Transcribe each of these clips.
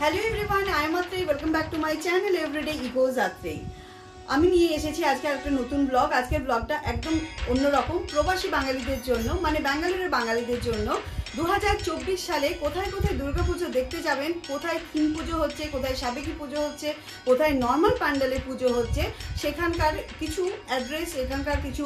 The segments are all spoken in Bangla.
Hello everyone, I am Atreyi. Welcome back to my channel everyday echoes Atreyi. আমি নিয়ে এসেছি আজকে একটা নতুন ব্লগ। আজকের ব্লগটা একদম অন্যরকম, প্রবাসী বাঙালিদের জন্য, মানে ব্যাঙ্গালোরের বাঙালিদের জন্য। 2024 সালে কোথায় কোথায় দুর্গাপুজো দেখতে যাবেন, কোথায় থিম পুজো হচ্ছে, কোথায় সাবেকি পুজো হচ্ছে, কোথায় নর্মাল প্যান্ডেলে পুজো হচ্ছে, সেখানকার কিছু অ্যাড্রেস, এখানকার কিছু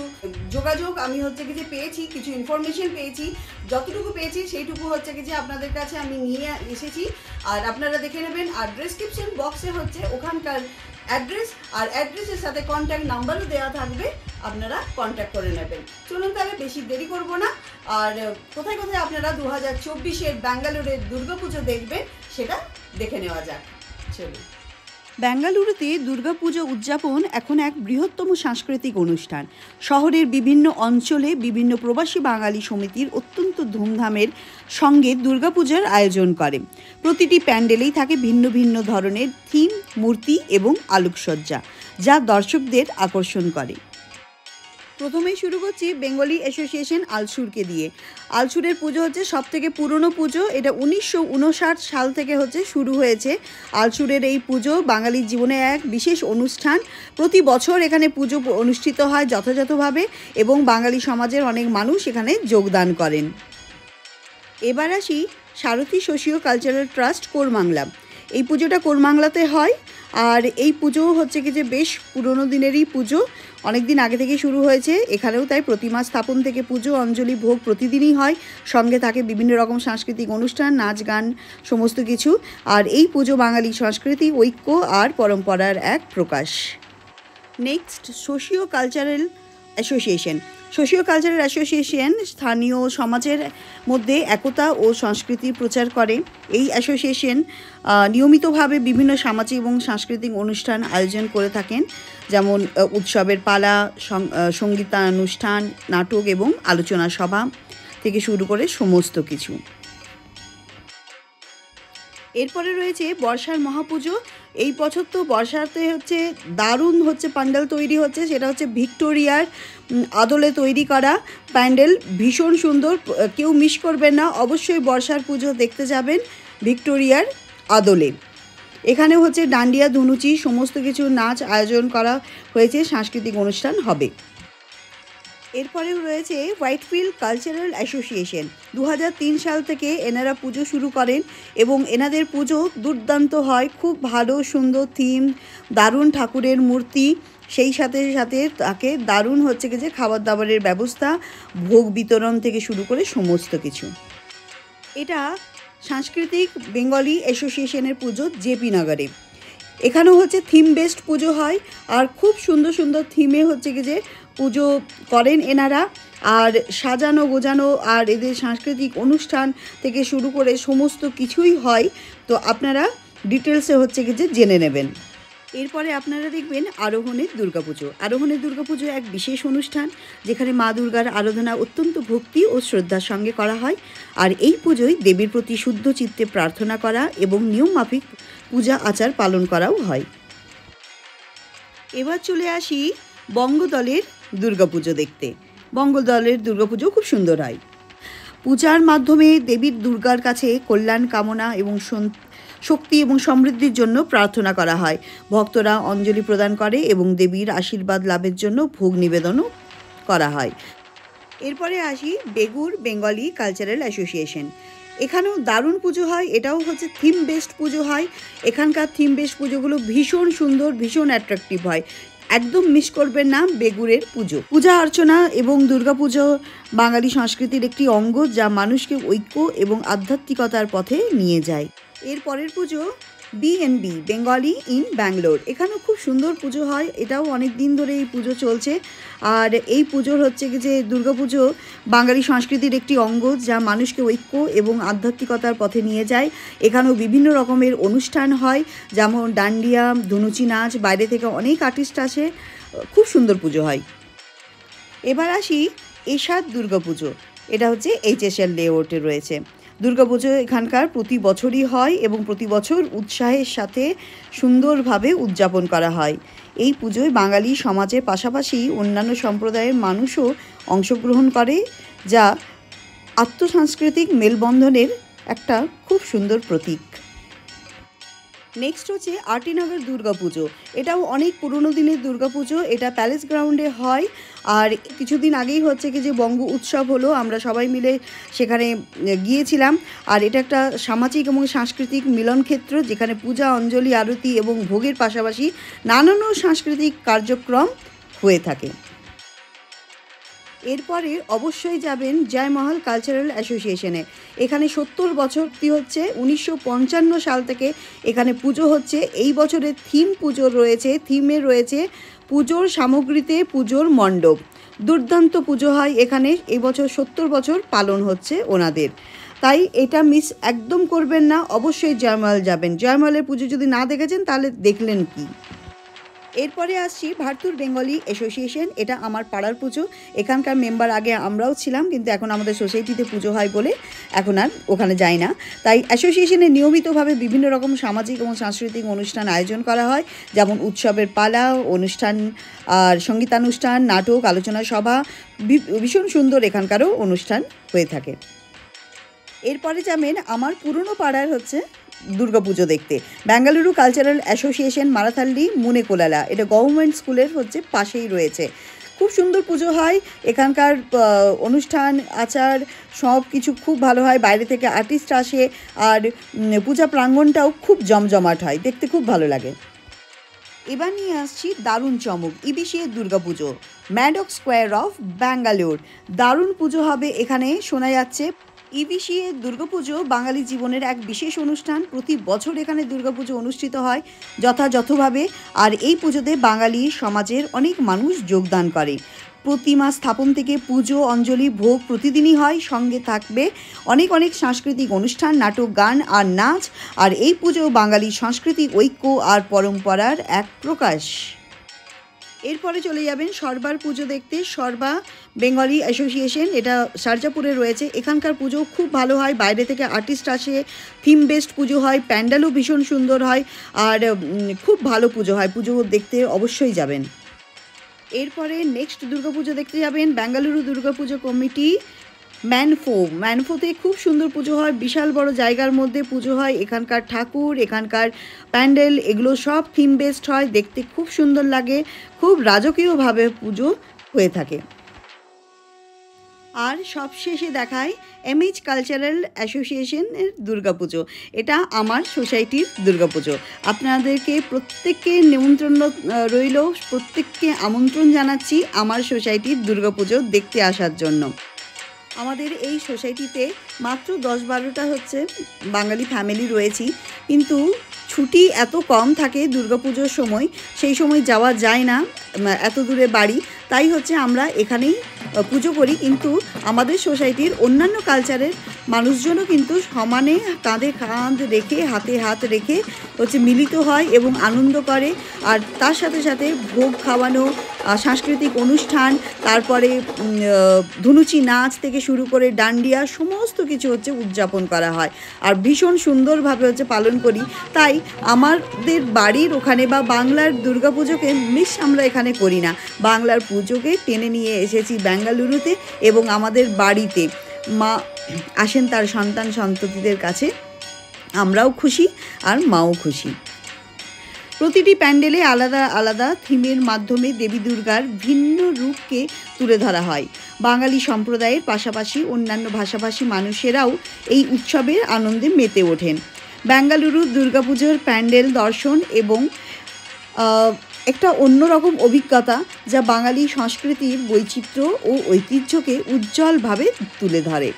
যোগাযোগ আমি যে পেয়েছি, কিছু ইনফরমেশন পেয়েছি। যতটুকু পেয়েছি সেইটুকু যে আপনাদের কাছে আমি নিয়ে এসেছি, আর আপনারা দেখে নেবেন। আর ডেসক্রিপশন বক্সে ওখানকার অ্যাড্রেস, আর অ্যাড্রেসের সাথে কন্ট্যাক্ট নাম্বারও দেওয়া থাকবে, আপনারা কন্ট্যাক্ট করে নেবেন। চলুন তাহলে বেশি দেরি করব না, আর কোথায় কোথায় আপনারা 2024-এর ব্যাঙ্গালোরের দুর্গাপুজো দেখবেন সেটা দেখে নেওয়া যাক। চলুন। বেঙ্গালুরুতে দুর্গাপুজো উদযাপন এখন এক বৃহত্তম সাংস্কৃতিক অনুষ্ঠান। শহরের বিভিন্ন অঞ্চলে বিভিন্ন প্রবাসী বাঙালি সমিতির অত্যন্ত ধুমধামের সঙ্গে দুর্গাপূজার আয়োজন করে। প্রতিটি প্যান্ডেলেই থাকে ভিন্ন ভিন্ন ধরনের থিম, মূর্তি এবং আলোকসজ্জা, যা দর্শকদের আকর্ষণ করে। প্রথমেই শুরু করছি বেঙ্গলি অ্যাসোসিয়েশন আলসুরকে দিয়ে। আলসুরের পুজো সব থেকে পুরনো পুজো। এটা 1959 সাল থেকে শুরু হয়েছে। আলসুরের এই পুজো বাঙালির জীবনে এক বিশেষ অনুষ্ঠান। প্রতি বছর এখানে পুজো অনুষ্ঠিত হয় যথাযথভাবে, এবং বাঙালি সমাজের অনেক মানুষ এখানে যোগদান করেন। এবার আসি সারথী সোশিও কালচারাল ট্রাস্ট কোরমাংলা। এই পুজোটা কোরমাংলাতে হয়, আর এই পুজো বেশ পুরনো দিনেরই পুজো। অনেক দিন আগে থেকে শুরু হয়েছে। এখানেও তাই প্রতিমা স্থাপন থেকে পুজো, অঞ্জলি, ভোগ প্রতিদিনই হয়। সঙ্গে থাকে বিভিন্ন রকম সাংস্কৃতিক অনুষ্ঠান, নাচ, গান, সমস্ত কিছু। আর এই পুজো বাঙালি সংস্কৃতি, ঐক্য আর পরম্পরার এক প্রকাশ। Next, socio cultural association. Socio cultural association স্থানীয় সমাজের মধ্যে একতা ও সংস্কৃতির প্রচার করে। এই অ্যাসোসিয়েশন নিয়মিতভাবে বিভিন্ন সামাজিক এবং সাংস্কৃতিক অনুষ্ঠান আয়োজন করে থাকেন, যেমন উৎসবের পালা, সঙ্গীতানুষ্ঠান, নাটক এবং আলোচনা সভা থেকে শুরু করে সমস্ত কিছু। এরপরে রয়েছে বর্ষার মহাপুজো। এই বছর তো বর্ষাতে দারুণ প্যান্ডেল তৈরি হচ্ছে। সেটা ভিক্টোরিয়ার আদলে তৈরি করা প্যান্ডেল, ভীষণ সুন্দর। কেউ মিস করবেন না, অবশ্যই বর্ষার পুজো দেখতে যাবেন ভিক্টোরিয়ার আদলে। এখানে ডান্ডিয়া, ধুনুচি, সমস্ত কিছু নাচ আয়োজন করা হয়েছে, সাংস্কৃতিক অনুষ্ঠান হবে। এরপরেও রয়েছে হোয়াইটফিল্ড কালচারাল অ্যাসোসিয়েশন। 2003 সাল থেকে এনারা পুজো শুরু করেন, এবং এনাদের পুজো দুর্দান্ত হয়। খুব ভালো সুন্দর থিম, দারুণ ঠাকুরের মূর্তি, সেই সাথে সাথে তাকে দারুণ খাবার দাবারের ব্যবস্থা, ভোগ বিতরণ থেকে শুরু করে সমস্ত কিছু। এটা সাংস্কৃতিক বেঙ্গলি অ্যাসোসিয়েশনের পুজো জেপি নগরে। এখানেও থিম বেসড পুজো হয়, আর খুব সুন্দর সুন্দর থিমে পুজো করেন এনারা। আর সাজানো গোজানো, আর এদের সাংস্কৃতিক অনুষ্ঠান থেকে শুরু করে সমস্ত কিছুই হয়। তো আপনারা ডিটেলসে জেনে নেবেন। এরপরে আপনারা দেখবেন আরোহণের দুর্গাপুজো। আরোহণের দুর্গাপুজো এক বিশেষ অনুষ্ঠান, যেখানে মা দুর্গার আরাধনা অত্যন্ত ভক্তি ও শ্রদ্ধার সঙ্গে করা হয়। আর এই পুজোয় দেবীর প্রতি শুদ্ধ চিত্তে প্রার্থনা করা এবং নিয়মমাফিক পূজা আচার পালন করাও হয়। এবার চলে আসি বঙ্গদলের দুর্গাপুজো দেখতে। বঙ্গদলের দুর্গাপুজো খুব সুন্দর হয়। পূজার মাধ্যমে দেবীর দুর্গার কাছে কল্যাণ কামনা এবং শক্তি এবং সমৃদ্ধির জন্য প্রার্থনা করা হয়। ভক্তরা অঞ্জলি প্রদান করে এবং দেবীর আশীর্বাদ লাভের জন্য ভোগ নিবেদনও করা হয়। এরপরে আসি বেগুর বেঙ্গলি কালচারাল অ্যাসোসিয়েশন। এখানেও দারুণ পুজো হয়। এটাও থিম বেসড পুজো হয়। এখানকার থিম বেসড পুজোগুলো ভীষণ সুন্দর, ভীষণ অ্যাট্রাকটিভ হয়। একদম মিস করবেন না বেগুরের পুজো। পূজা অর্চনা এবং দুর্গাপুজো বাঙালি সংস্কৃতির একটি অঙ্গ, যা মানুষকে ঐক্য এবং আধ্যাত্মিকতার পথে নিয়ে যায়। এর পরের পুজো বিএনবি বেঙ্গলি ইন ব্যাঙ্গালোর। এখানেও খুব সুন্দর পুজো হয়। এটাও অনেক দিন ধরে এই পুজো চলছে। আর এই পুজোর দুর্গাপুজো বাঙালি সংস্কৃতির একটি অঙ্গ, যা মানুষকে ঐক্য এবং আধ্যাত্মিকতার পথে নিয়ে যায়। এখানেও বিভিন্ন রকমের অনুষ্ঠান হয়, যেমন ডান্ডিয়া, ধুনুচি নাচ, বাইরে থেকে অনেক আর্টিস্ট আসে। খুব সুন্দর পুজো হয়। এবার আসি এশাদ দুর্গাপুজো। এটা এইচএসএল লেআউটে রয়েছে। দুর্গাপুজো এখানকার প্রতি বছরই হয়, এবং প্রতি বছর উৎসাহের সাথে সুন্দরভাবে উদযাপন করা হয়। এই পুজোয় বাঙালি সমাজের পাশাপাশি অন্যান্য সম্প্রদায়ের মানুষও অংশগ্রহণ করে, যা আত্মসাংস্কৃতিক মেলবন্ধনের একটা খুব সুন্দর প্রতীক। নেক্সট হচ্ছে আরটিনগর দুর্গাপুজো। এটাও অনেক পুরনো দিনের দুর্গাপুজো। এটা প্যালেস গ্রাউন্ডে হয়। আর কিছুদিন আগেই হচ্ছে কি যে বঙ্গ উৎসব হলো, আমরা সবাই মিলে সেখানে গিয়েছিলাম। আর এটা একটা সামাজিক এবং সাংস্কৃতিক মিলনক্ষেত্র, যেখানে পূজা, অঞ্জলি, আরতি এবং ভোগের পাশাপাশি নানান সাংস্কৃতিক কার্যক্রম হয়ে থাকে। এরপরে অবশ্যই যাবেন জয়মহল কালচারাল অ্যাসোসিয়েশনে। এখানে 70 বছর হচ্ছে। 1955 সাল থেকে এখানে পুজো হচ্ছে। এই বছরের থিম পুজোর রয়েছে, থিমে রয়েছে পুজোর সামগ্রীতে পুজোর মণ্ডপ। দুর্দান্ত পুজো হয় এখানে। এই বছর 70 বছর পালন হচ্ছে ওনাদের, তাই এটা মিস একদম করবেন না। অবশ্যই জয়মহল যাবেন। জয়মহলের পুজো যদি না দেখেছেন তাহলে দেখলেন কি। এরপরে আসছি ভারতুর বেঙ্গলি অ্যাসোসিয়েশন। এটা আমার পাড়ার পুজো। এখানকার মেম্বার আগে আমরাও ছিলাম, কিন্তু এখন আমাদের সোসাইটিতে পুজো হয় বলে এখন আর ওখানে যাই না। তাই অ্যাসোসিয়েশনে নিয়মিতভাবে বিভিন্ন রকম সামাজিক এবং সাংস্কৃতিক অনুষ্ঠান আয়োজন করা হয়, যেমন উৎসবের পালা, অনুষ্ঠান, আর সঙ্গীতানুষ্ঠান, নাটক, আলোচনা সভা, ভীষণ সুন্দর এখানকারও অনুষ্ঠান হয়ে থাকে। এরপরে যাবেন আমার পুরনো পাড়ার হচ্ছে দুর্গাপুজো দেখতে। Bengaluru cultural association, Marathahalli, Munekolala. এটা গভর্নমেন্ট স্কুলের হচ্ছে পাশেই রয়েছে। খুব সুন্দর পুজো হয় এখানকার। অনুষ্ঠান আচার সব কিছু খুব ভালো হয়। বাইরে থেকে আর্টিস্ট আসে, আর পূজা প্রাঙ্গণটাও খুব জমজমাট হয়, দেখতে খুব ভালো লাগে। এবার নিয়ে আসছি দারুণ চমক, ইবিসিএ দুর্গাপুজো, ম্যাডক স্কোয়ার অফ ব্যাঙ্গালোর। দারুণ পুজো হবে এখানে, শোনা যাচ্ছে। ইবিসিএ দুর্গাপুজো বাঙালি জীবনের এক বিশেষ অনুষ্ঠান। প্রতি বছর এখানে দুর্গাপুজো অনুষ্ঠিত হয় যথাযথভাবে। আর এই পুজোতে বাঙালি সমাজের অনেক মানুষ যোগদান করে। প্রতিমা স্থাপন থেকে পুজো, অঞ্জলি, ভোগ প্রতিদিনই হয়। সঙ্গে থাকবে অনেক অনেক সাংস্কৃতিক অনুষ্ঠান, নাটক, গান আর নাচ। আর এই পুজো বাঙালি সাংস্কৃতিক ঐক্য আর পরম্পরার এক প্রকাশ। এরপরে চলে যাবেন সরবার পুজো দেখতে। সরবা বেঙ্গলি অ্যাসোসিয়েশন, এটা সারজাপুরে রয়েছে। এখানকার পুজো খুব ভালো হয়। বাইরে থেকে আর্টিস্ট আসে, থিম বেসড পুজো হয়, প্যান্ডেলও ভীষণ সুন্দর হয়, আর খুব ভালো পুজো হয়। পুজো দেখতে অবশ্যই যাবেন। এরপরে নেক্সট দুর্গাপুজো দেখতে যাবেন বেঙ্গালুরু দুর্গাপুজো কমিটি, ম্যানফোতে খুব সুন্দর পুজো হয়। বিশাল বড় জায়গার মধ্যে পুজো হয়। এখানকার ঠাকুর, এখানকার প্যান্ডেল, এগুলো সব থিম বেসড হয়, দেখতে খুব সুন্দর লাগে। খুব রাজকীয়ভাবে পুজো হয়ে থাকে। আর সবশেষে দেখায় এমএইচ কালচারাল অ্যাসোসিয়েশনের দুর্গাপুজো। এটা আমার সোসাইটির দুর্গাপুজো। আপনাদেরকে প্রত্যেককে নিমন্ত্রণ রইল, প্রত্যেককে আমন্ত্রণ জানাচ্ছি আমার সোসাইটির দুর্গাপুজো দেখতে আসার জন্য। আমাদের এই সোসাইটিতে মাত্র 10-12টা হচ্ছে বাঙালি ফ্যামিলি রয়েছি, কিন্তু ছুটি এত কম থাকে দুর্গাপুজোর সময়, সেই সময় যাওয়া যায় না, এত দূরে বাড়ি। তাই হচ্ছে আমরা এখানেই পুজো করি। কিন্তু আমাদের সোসাইটির অন্যান্য কালচারের মানুষজনও কিন্তু সমানে কাঁধে কাঁধ রেখে, হাতে হাত রেখে হচ্ছে মিলিত হয় এবং আনন্দ করে। আর তার সাথে সাথে ভোগ খাওয়ানো, সাংস্কৃতিক অনুষ্ঠান, তারপরে ধুনুচি নাচ থেকে শুরু করে ডান্ডিয়া, সমস্ত কিছু হচ্ছে উদযাপন করা হয়। আর ভীষণ সুন্দরভাবে হচ্ছে পালন করি। তাই আমাদের বাড়ির ওখানে বা বাংলার দুর্গাপুজোকে মিস আমরা এখানে করি না। বাংলার পুজোকে টেনে নিয়ে এসেছি বেঙ্গালুরুতে, এবং আমাদের বাড়িতে মা আসেন তার সন্তান সন্ততিদের কাছে। আমরাও খুশি আর মাও খুশি। প্রতিটি প্যান্ডেলে আলাদা আলাদা থিমের মাধ্যমে দেবী দুর্গার ভিন্ন রূপকে তুলে ধরা হয়। বাঙালি সম্প্রদায়ের পাশাপাশি অন্যান্য ভাষাভাষী মানুষেরাও এই উৎসবের আনন্দে মেতে ওঠেন। বেঙ্গালুরু দুর্গাপুজোর প্যান্ডেল দর্শন এবং একটা অন্যরকম অভিজ্ঞতা, যা বাঙালি সংস্কৃতির বৈচিত্র্য ও ঐতিহ্যকে উজ্জ্বলভাবে তুলে ধরে।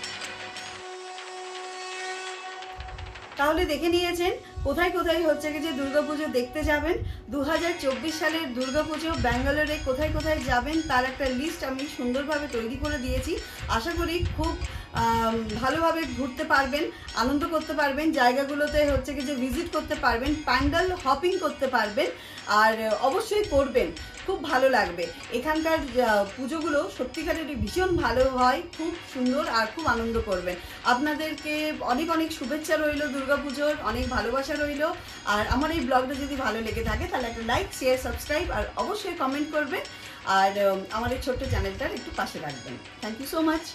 তাহলে দেখে নিয়েছেন কোথায় কোথায় হচ্ছে যে দুর্গাপুজো দেখতে যাবেন। 2024 সালের দুর্গাপুজো ব্যাঙ্গালোরে কোথায় কোথায় যাবেন তার একটা লিস্ট আমি সুন্দরভাবে তৈরি করে দিয়েছি। আশা করি খুব ভালোভাবে ঘুরতে পারবেন, আনন্দ করতে পারবেন, জায়গাগুলোতে হচ্ছে কি যে ভিজিট করতে পারবেন, প্যান্ডেল হপিং করতে পারবেন, আর অবশ্যই করবেন, খুব ভালো লাগবে। এখানকার পুজোগুলো সত্যিকারেরই ভীষণ ভালো হয়, খুব সুন্দর, আর খুব আনন্দ করবেন। আপনাদেরকে অনেক অনেক শুভেচ্ছা রইল দুর্গাপুজোর, অনেক ভালোবাসা রইল। আর আমার এই ব্লগটা যদি ভালো লেগে থাকে তাহলে একটা লাইক, শেয়ার, সাবস্ক্রাইব আর অবশ্যই কমেন্ট করবেন। আর আমার এই ছোট্ট চ্যানেলটার একটু পাশে রাখবেন। Thank you so much.